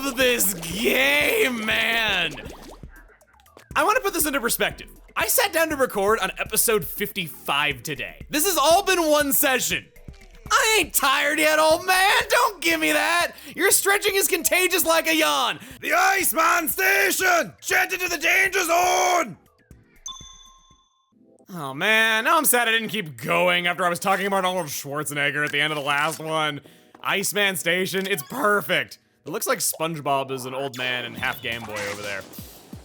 love this game, man! I want to put this into perspective. I sat down to record on episode 55 today. This has all been one session. I ain't tired yet, old man. Don't give me that. Your stretching is contagious like a yawn. The Iceman Station! Jet into the danger zone! Oh man, now I'm sad I didn't keep going after I was talking about Arnold Schwarzenegger at the end of the last one. Iceman Station, it's perfect. It looks like SpongeBob is an old man and half Game Boy over there.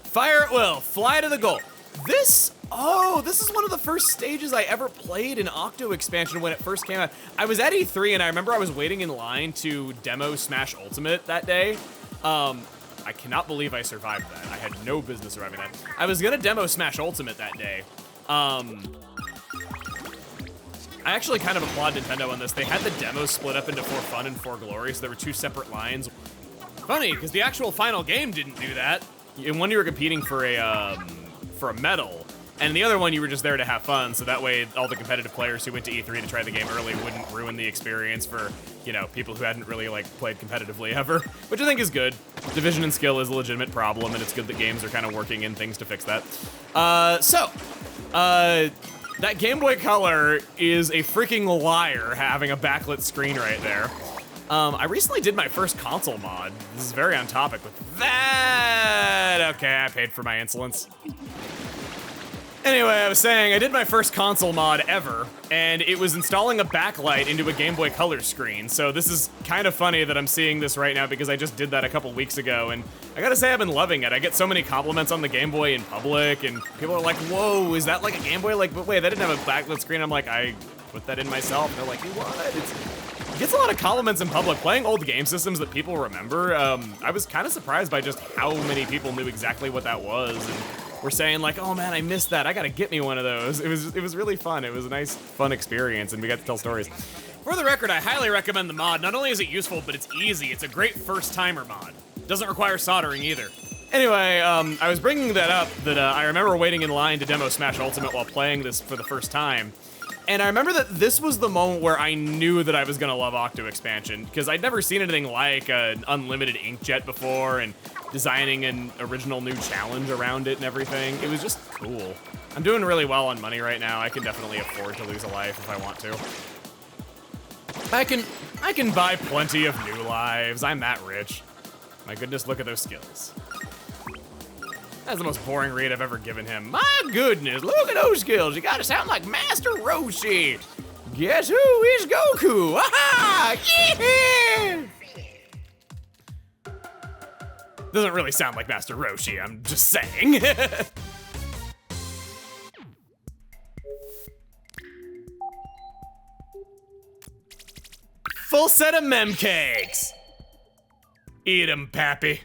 Fire at will, fly to the goal. This is one of the first stages I ever played in Octo Expansion when it first came out. I was at E3 and I remember I was waiting in line to demo Smash Ultimate that day. I cannot believe I survived that. I had no business surviving that. I was gonna demo Smash Ultimate that day. I actually kind of applaud Nintendo on this. They had the demo split up into 4 Fun and 4 Glory, so there were 2 separate lines. Funny, because the actual final game didn't do that. In one you were competing for a medal, and the other one you were just there to have fun, so that way all the competitive players who went to E3 to try the game early wouldn't ruin the experience for, you know, people who hadn't really, like, played competitively ever, which I think is good. Division in skill is a legitimate problem, and it's good that games are kind of working in things to fix that. That Game Boy Color is a freaking liar having a backlit screen right there. I recently did my first console mod. This is very on topic with that. Okay, I paid for my insolence. Anyway, I was saying, I did my first console mod ever, and it was installing a backlight into a Game Boy Color screen. So this is kind of funny that I'm seeing this right now because I just did that a couple weeks ago, and I gotta say I've been loving it. I get so many compliments on the Game Boy in public, and people are like, whoa, is that like a Game Boy? Like, but wait, that didn't have a backlit screen. I'm like, I put that in myself. And they're like, what? It gets a lot of compliments in public. Playing old game systems that people remember, I was kind of surprised by just how many people knew exactly what that was, and were saying like, oh man, I missed that. I gotta get me one of those. It was really fun. It was a nice, fun experience, and we got to tell stories. For the record, I highly recommend the mod. Not only is it useful, but it's easy. It's a great first-timer mod. Doesn't require soldering either. Anyway, I was bringing that up that I remember waiting in line to demo Smash Ultimate while playing this for the first time. And I remember that this was the moment where I knew that I was gonna love Octo Expansion, because I'd never seen anything like an unlimited inkjet before, and designing an original new challenge around it and everything. It was just cool. I'm doing really well on money right now. I can definitely afford to lose a life if I want to. I can buy plenty of new lives. I'm that rich. My goodness, look at those skills. That's the most boring read I've ever given him. My goodness, look at those skills. You gotta sound like Master Roshi. Guess who is Goku? Aha! Yeah! Doesn't really sound like Master Roshi, I'm just saying. Full set of mem cakes. Eat 'em, Papi.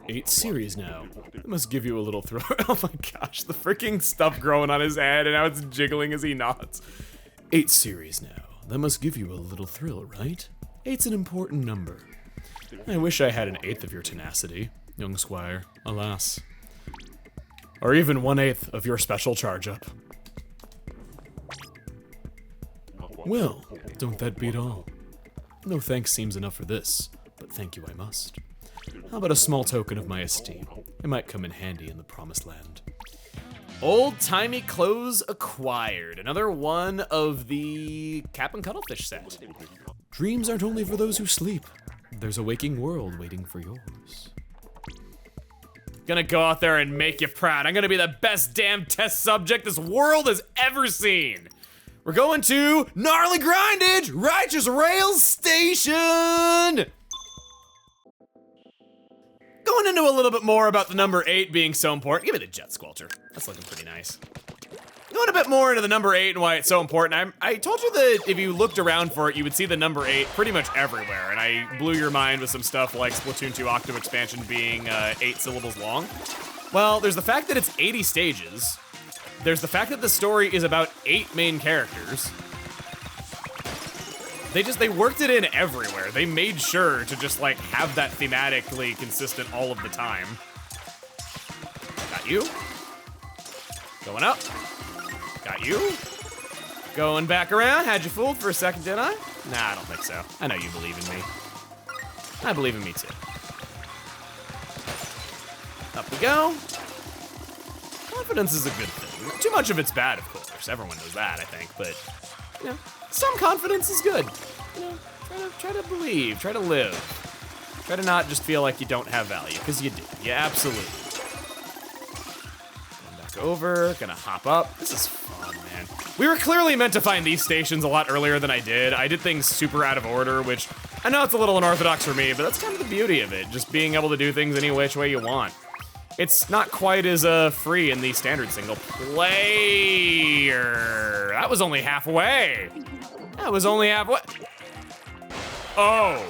8 series now. That must give you a little thrill. Oh my gosh, the freaking stuff growing on his head and how it's jiggling as he nods. 8 series now. That must give you a little thrill, right? 8's an important number. I wish I had an 1/8 of your tenacity, young squire, alas. Or even 1/8 of your special charge-up. Well, don't that beat all? No thanks seems enough for this, but thank you I must. How about a small token of my esteem? It might come in handy in the promised land. Old-timey clothes acquired. Another one of the Cap and Cuttlefish set. Dreams aren't only for those who sleep. There's a waking world waiting for yours. Gonna go out there and make you proud. I'm gonna be the best damn test subject this world has ever seen. We're going to gnarly grindage, righteous rails station. Going into a little bit more about the number 8 being so important. Give me the jet squelcher. That's looking pretty nice. Going a bit more into the number 8 and why it's so important. I told you that if you looked around for it, you would see the number 8 pretty much everywhere. And I blew your mind with some stuff like Splatoon 2 Octo Expansion being 8 syllables long. Well, there's the fact that it's 80 stages. There's the fact that the story is about 8 main characters. They worked it in everywhere. They made sure to just like have that thematically consistent all of the time. Got you. Going up. Got you. Going back around. Had you fooled for a second, didn't I? Nah, I don't think so. I know you believe in me. I believe in me too. Up we go. Confidence is a good thing. Too much of it's bad, of course. Everyone knows that, I think, but, you know, some confidence is good. You know, try to believe, try to live. Try to not just feel like you don't have value, because you do. You absolutely do. Back over, gonna hop up. This is fun, man. We were clearly meant to find these stations a lot earlier than I did. I did things super out of order, which I know it's a little unorthodox for me, but that's kind of the beauty of it. Just being able to do things any which way you want. It's not quite as free in the standard single player. That was only halfway. That was only halfway. Oh.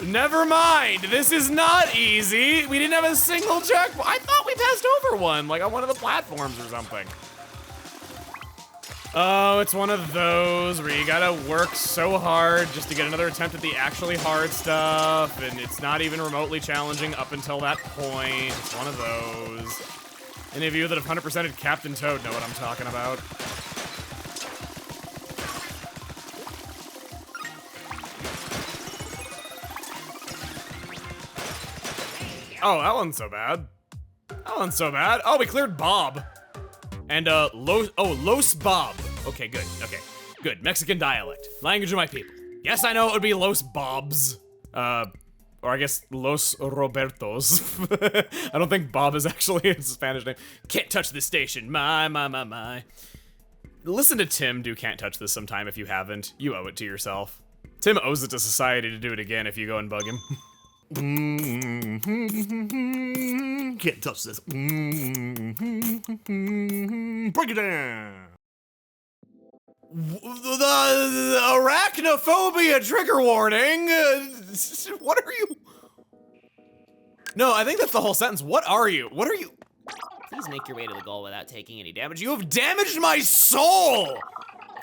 Never mind. This is not easy. We didn't have a single checkpoint. I thought we passed over one, like on one of the platforms or something. Oh, it's one of those where you gotta work so hard just to get another attempt at the actually hard stuff, and it's not even remotely challenging up until that point. It's one of those. Any of you that have 100%ed Captain Toad know what I'm talking about. Oh, that one's so bad. That one's so bad. Oh, we cleared Bob. And, Los Bob. Okay, good, okay. Good, Mexican dialect. Language of my people. Yes, I know it would be Los Bobs. Or I guess Los Robertos. I don't think Bob is actually a Spanish name. Can't touch this station, my. Listen to Tim do Can't Touch This sometime if you haven't. You owe it to yourself. Tim owes it to society to do it again if you go and bug him. Can't touch this. Break it down. The arachnophobia trigger warning. What are you? No, I think that's the whole sentence. What are you? What are you? Please make your way to the goal without taking any damage. You have damaged my soul.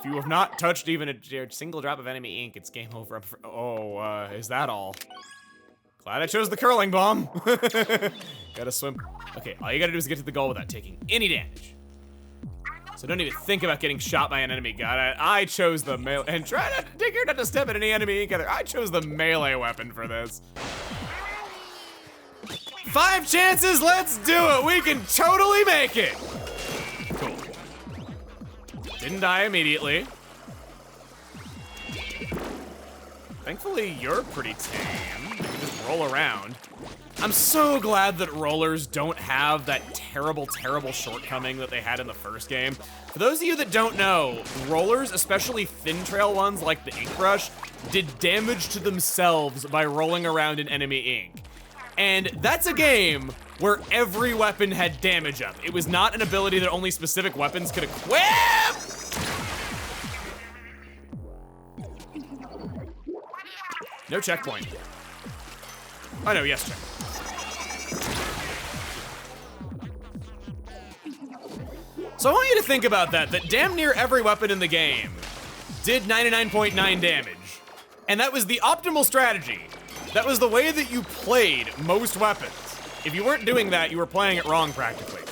If you have not touched even a single drop of enemy ink, it's game over. Oh, is that all? Glad I chose the curling bomb. Gotta swim. Okay, all you gotta do is get to the goal without taking any damage. So don't even think about getting shot by an enemy. Got it? I chose the melee, and try not to take care not to step at any enemy ink either. I chose the melee weapon for this. 5 chances, let's do it. We can totally make it. Cool. Didn't die immediately. Thankfully, you're pretty tame. You can just roll around. I'm so glad that rollers don't have that terrible, terrible shortcoming that they had in the first game. For those of you that don't know, rollers, especially thin trail ones like the ink brush, did damage to themselves by rolling around in enemy ink. And that's a game where every weapon had damage up. It was not an ability that only specific weapons could equip! No checkpoint. Oh no, yes check. So I want you to think about that damn near every weapon in the game did 99.9 damage. And that was the optimal strategy. That was the way that you played most weapons. If you weren't doing that, you were playing it wrong practically.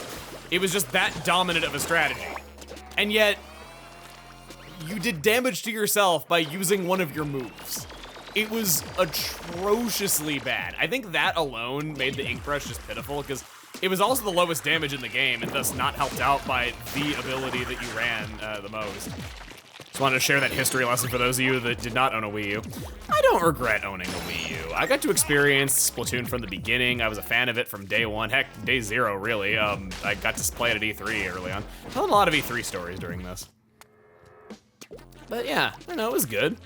It was just that dominant of a strategy. And yet, you did damage to yourself by using one of your moves. It was atrociously bad. I think that alone made the ink brush just pitiful because it was also the lowest damage in the game and thus not helped out by the ability that you ran the most. Just wanted to share that history lesson for those of you that did not own a Wii U. I don't regret owning a Wii U. I got to experience Splatoon from the beginning. I was a fan of it from day one, heck, day zero really. I got to play it at E3 early on. Telling a lot of E3 stories during this. But yeah, I don't know, it was good.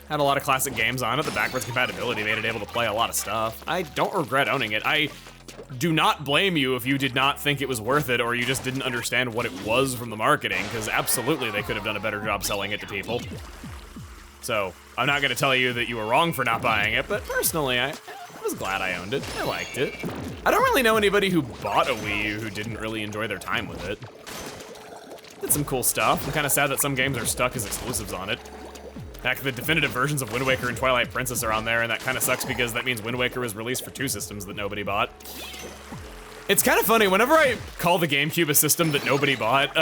Had a lot of classic games on it. The backwards compatibility made it able to play a lot of stuff. I don't regret owning it. I do not blame you if you did not think it was worth it or you just didn't understand what it was from the marketing, because absolutely they could have done a better job selling it to people. So I'm not gonna tell you that you were wrong for not buying it, but personally, I was glad I owned it. I liked it. I don't really know anybody who bought a Wii U who didn't really enjoy their time with it. Did some cool stuff. I'm kind of sad that some games are stuck as exclusives on it. Heck, the definitive versions of Wind Waker and Twilight Princess are on there, and that kind of sucks because that means Wind Waker was released for 2 systems that nobody bought. It's kind of funny, whenever I call the GameCube a system that nobody bought,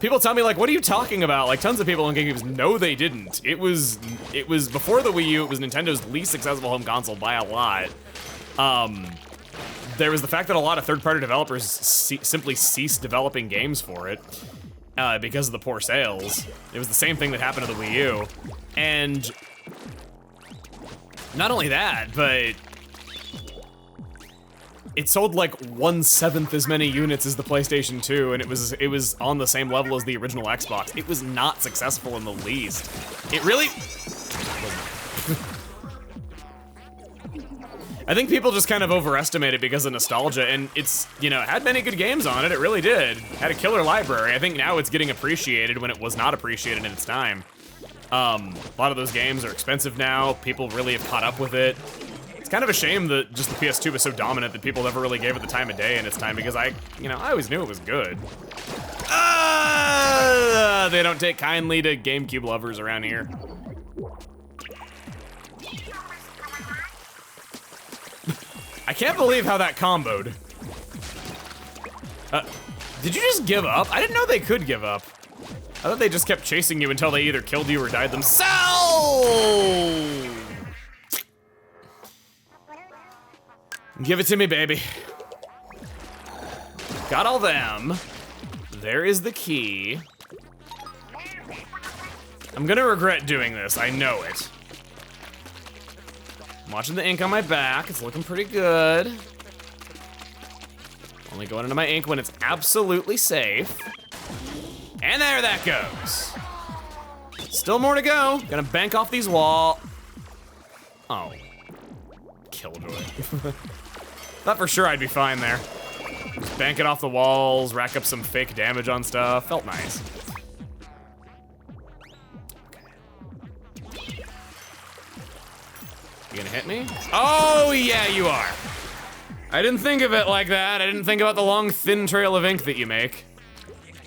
People tell me like, what are you talking about? Like tons of people on GameCube, no they didn't. It was before the Wii U, it was Nintendo's least successful home console by a lot. There was the fact that a lot of third-party developers simply ceased developing games for it because of the poor sales. It was the same thing that happened to the Wii U. And not only that, but it sold like 1/7 as many units as the PlayStation 2, and it was on the same level as the original Xbox. It was not successful in the least. It really... I think people just kind of overestimate it because of nostalgia, and it's, you know, it had many good games on it, it really did. Had a killer library. I think now it's getting appreciated when it was not appreciated in its time. A lot of those games are expensive now, people really have caught up with it. It's kind of a shame that just the PS2 was so dominant that people never really gave it the time of day in its time because I always knew it was good. They don't take kindly to GameCube lovers around here. I can't believe how that comboed. Did you just give up? I didn't know they could give up. I thought they just kept chasing you until they either killed you or died themselves. Give it to me, baby. Got all them. There is the key. I'm gonna regret doing this, I know it. I'm watching the ink on my back, it's looking pretty good. Only going into my ink when it's absolutely safe. And there that goes. Still more to go. Gonna bank off these walls. Oh. Killjoy. Thought for sure I'd be fine there. Just bank it off the walls, rack up some fake damage on stuff. Felt nice. You gonna hit me? Oh, yeah, you are. I didn't think of it like that. I didn't think about the long, thin trail of ink that you make.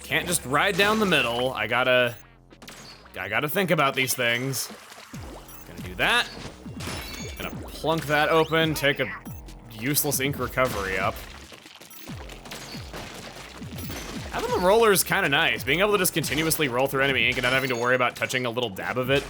Can't just ride down the middle. I gotta think about these things. Gonna do that. Gonna plunk that open, take a useless ink recovery up. Having the roller is kind of nice. Being able to just continuously roll through enemy ink and not having to worry about touching a little dab of it.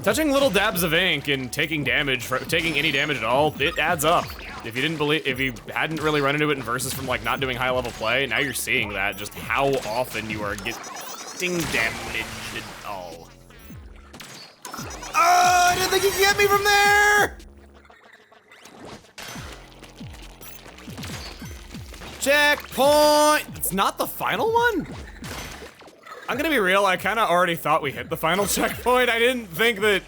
Touching little dabs of ink and taking damage, taking any damage at all, it adds up. If you hadn't really run into it in Versus from like not doing high level play, now you're seeing that, just how often you are getting damaged at all. Oh, I didn't think you could get me from there! Checkpoint! It's not the final one? I'm gonna be real, I kinda already thought we hit the final checkpoint. I didn't think that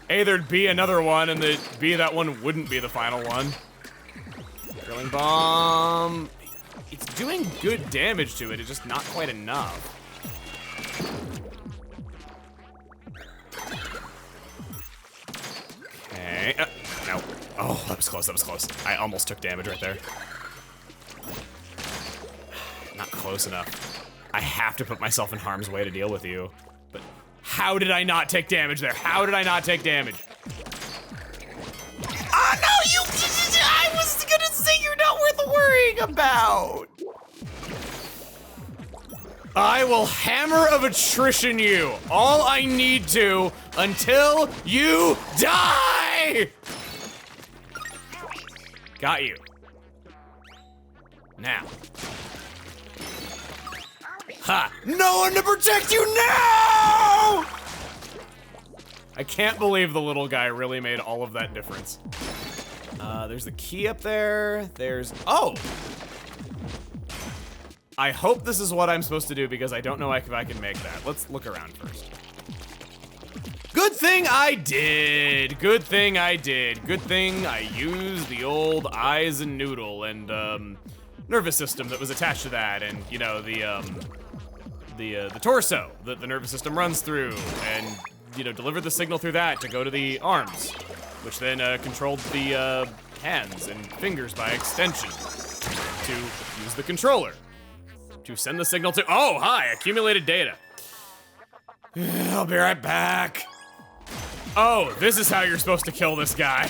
A, there'd be another one, and that B, that one wouldn't be the final one. Drilling bomb. It's doing good damage to it, it's just not quite enough. Okay, no. Oh, that was close, that was close. I almost took damage right there. Not close enough. I have to put myself in harm's way to deal with you. But how did I not take damage there? How did I not take damage? Oh no, I was gonna say you're not worth worrying about. I will hammer of attrition you. All I need to until you die. Got you. Now. Ha! No one to protect you now! I can't believe the little guy really made all of that difference. There's the key up there. There's, oh! I hope this is what I'm supposed to do because I don't know if I can make that. Let's look around first. Good thing I did. Good thing I did. Good thing I used the old eyes and noodle and nervous system that was attached to that, and you know the torso that the nervous system runs through, and you know delivered the signal through that to go to the arms, which then controlled the hands and fingers by extension to use the controller to send the signal to. Oh, hi! Accumulated data. I'll be right back. Oh, this is how you're supposed to kill this guy.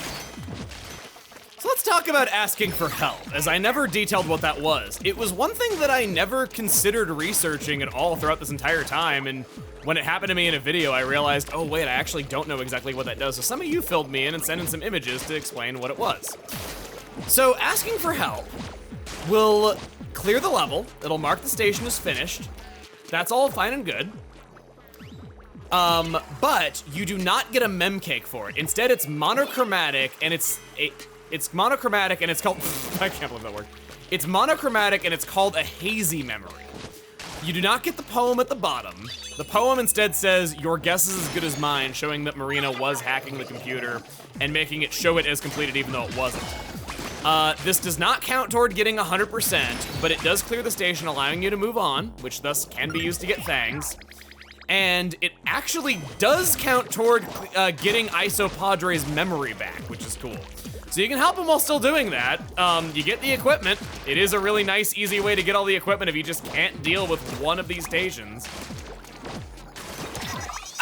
So let's talk about asking for help, as I never detailed what that was. It was one thing that I never considered researching at all throughout this entire time, and when it happened to me in a video, I realized, oh wait, I actually don't know exactly what that does. So some of you filled me in and sent in some images to explain what it was. So asking for help will clear the level. It'll mark the station as finished. That's all fine and good. But you do not get a mem cake for it. Instead, it's monochromatic, and it's monochromatic, and it's called, I can't believe that word. It's monochromatic, and it's called a hazy memory. You do not get the poem at the bottom. The poem instead says, "Your guess is as good as mine," showing that Marina was hacking the computer and making it show it as completed even though it wasn't. This does not count toward getting 100%, but it does clear the station, allowing you to move on, which thus can be used to get things. And it actually does count toward getting Isopadre's memory back, which is cool. So you can help him while still doing that. You get the equipment. It is a really nice, easy way to get all the equipment if you just can't deal with one of these stations.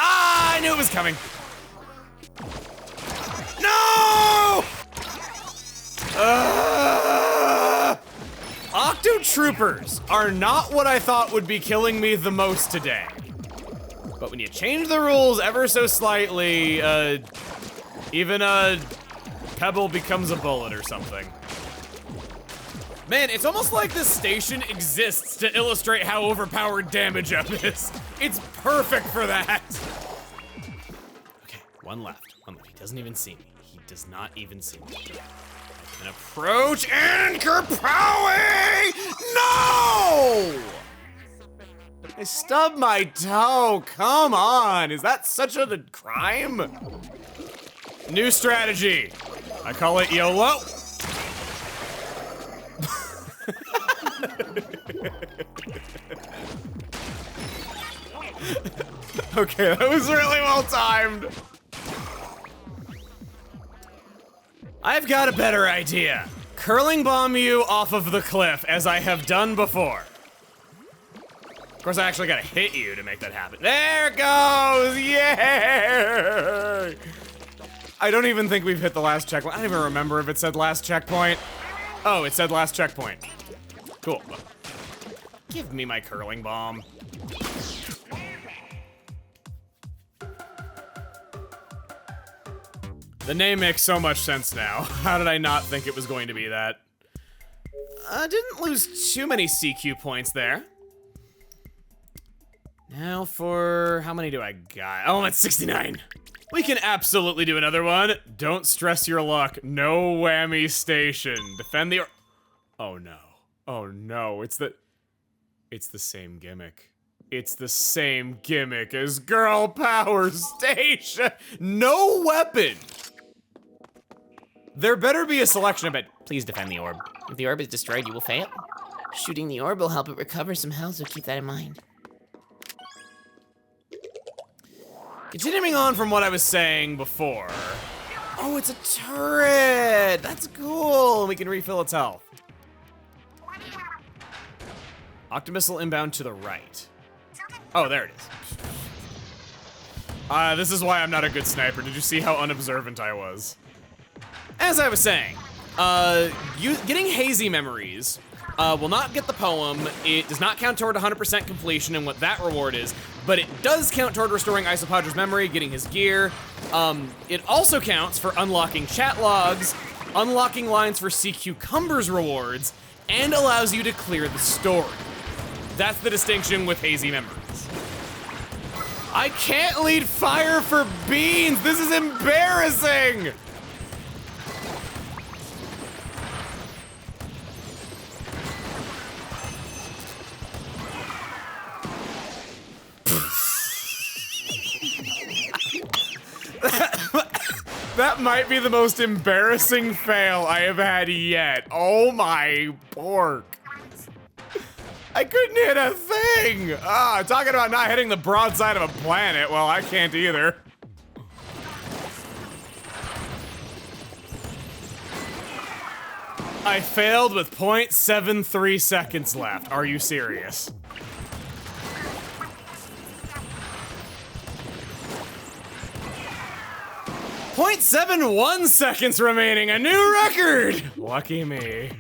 Ah, I knew it was coming. No! Octo Troopers are not what I thought would be killing me the most today. But when you change the rules ever so slightly, even a pebble becomes a bullet or something. Man, it's almost like this station exists to illustrate how overpowered damage up is. It's perfect for that. Okay, one left. He doesn't even see me. He does not even see me. I can approach and kerpowie! No! I stubbed my toe, come on. Is that such a crime? New strategy. I call it YOLO. Okay, that was really well timed. I've got a better idea. Curling bomb you off of the cliff, as I have done before. Of course, I actually gotta hit you to make that happen. There it goes! Yay! I don't even think we've hit the last checkpoint. I don't even remember if it said last checkpoint. Oh, it said last checkpoint. Cool. Give me my curling bomb. The name makes so much sense now. How did I not think it was going to be that? Didn't lose too many CQ points there. Now for, how many do I got? Oh, I'm at 69. We can absolutely do another one. Don't stress your luck. No whammy station. Defend the, oh no. Oh no, it's the same gimmick. It's the same gimmick as Girl Power Station. No weapon. There better be a selection of it. Please defend the orb. If the orb is destroyed, you will fail. Shooting the orb will help it recover some health, so keep that in mind. Continuing on from what I was saying before. Oh, it's a turret! That's cool! We can refill its health. Octomissile inbound to the right. Oh, there it is. This is why I'm not a good sniper. Did you see how unobservant I was? As I was saying, getting hazy memories will not get the poem. It does not count toward 100% completion and what that reward is, but it does count toward restoring Isopadre's memory, getting his gear. It also counts for unlocking chat logs, unlocking lines for Sea Cucumbers rewards, and allows you to clear the story. That's the distinction with hazy memories. I can't lead fire for beans! This is embarrassing! That might be the most embarrassing fail I have had yet. Oh my pork. I couldn't hit a thing. Talking about not hitting the broadside of a planet. Well, I can't either. I failed with 0.73 seconds left. Are you serious? .71 seconds remaining, a new record! Lucky me.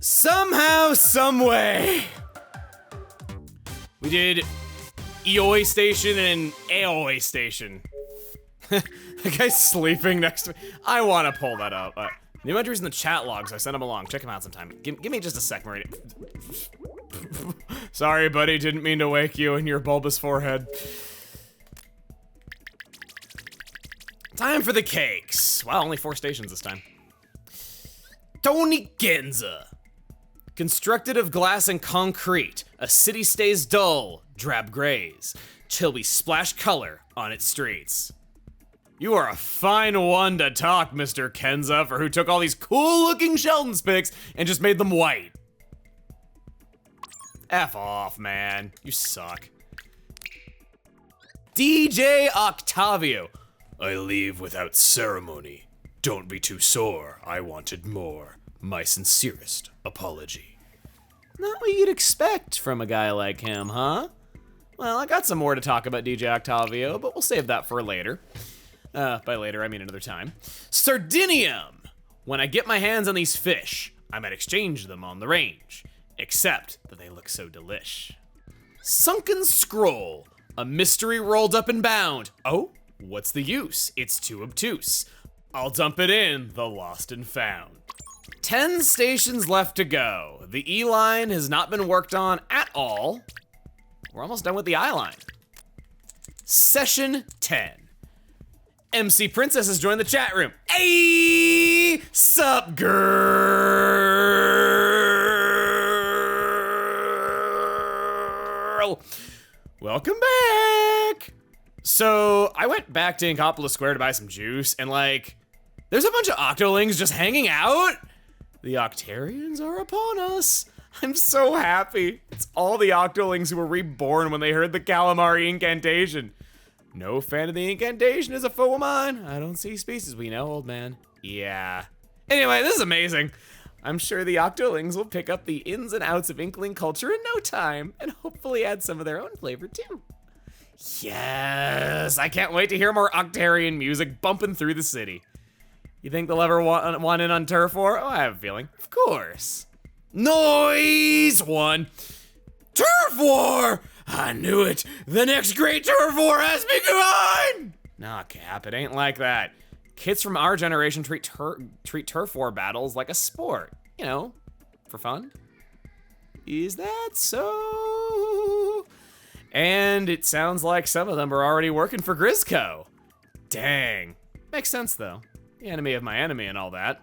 Somehow, someway, we did Eoi Station and Eoi Station. The guy's sleeping next to me. I want to pull that up. New entries in the chat logs. I sent him along. Check him out sometime. Give me just a sec, Marie. Sorry, buddy. Didn't mean to wake you in your bulbous forehead. Time for the cakes. Wow, only 4 stations this time. Tony Genza. Constructed of glass and concrete, a city stays dull, drab grays, till we splash color on its streets. You are a fine one to talk, Mr. Kenza, for who took all these cool-looking Sheldon's pics and just made them white. F off, man. You suck. DJ Octavio. I leave without ceremony. Don't be too sore. I wanted more. My sincerest apology. Not what you'd expect from a guy like him, huh? Well, I got some more to talk about DJ Octavio, but we'll save that for later. By later, I mean another time. Sardinium! When I get my hands on these fish, I might exchange them on the range. Except that they look so delish. Sunken Scroll. A mystery rolled up and bound. Oh, what's the use? It's too obtuse. I'll dump it in the lost and found. 10 stations left to go. The E line has not been worked on at all. We're almost done with the I line. Session 10. MC Princess has joined the chat room. Hey, sup girl? Welcome back. So I went back to Inkopolis Square to buy some juice, and like, there's a bunch of Octolings just hanging out. The Octarians are upon us. I'm so happy. It's all the Octolings who were reborn when they heard the Calamari incantation. No fan of the incantation is a foe of mine. I don't see species we know, old man. Yeah. Anyway, this is amazing. I'm sure the Octolings will pick up the ins and outs of Inkling culture in no time, and hopefully add some of their own flavor too. Yes, I can't wait to hear more Octarian music bumping through the city. You think they'll ever want in on Turf War? Oh, I have a feeling. Of course. Noise one. Turf War! I knew it. The next great Turf War has begun! Nah, Cap, it ain't like that. Kids from our generation treat Turf War battles like a sport. You know, for fun. Is that so? And it sounds like some of them are already working for Grizzco. Dang. Makes sense, though. The enemy of my enemy and all that.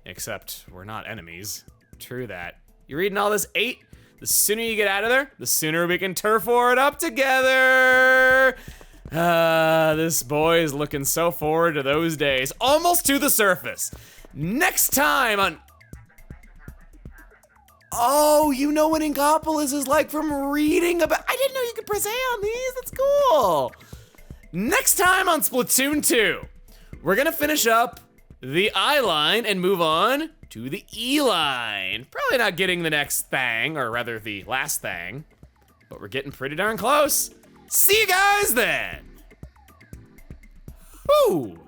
Except we're not enemies. True that. You reading all this 8? The sooner you get out of there, the sooner we can turf war it up together. This boy is looking so forward to those days. Almost to the surface. Next time on... Oh, you know what Inkopolis is like from reading about... I didn't know you could press A on these. That's cool. Next time on Splatoon 2, we're gonna finish up the I line and move on to the E line. Probably not getting the next thing, or rather the last thing, but we're getting pretty darn close. See you guys then. Woo!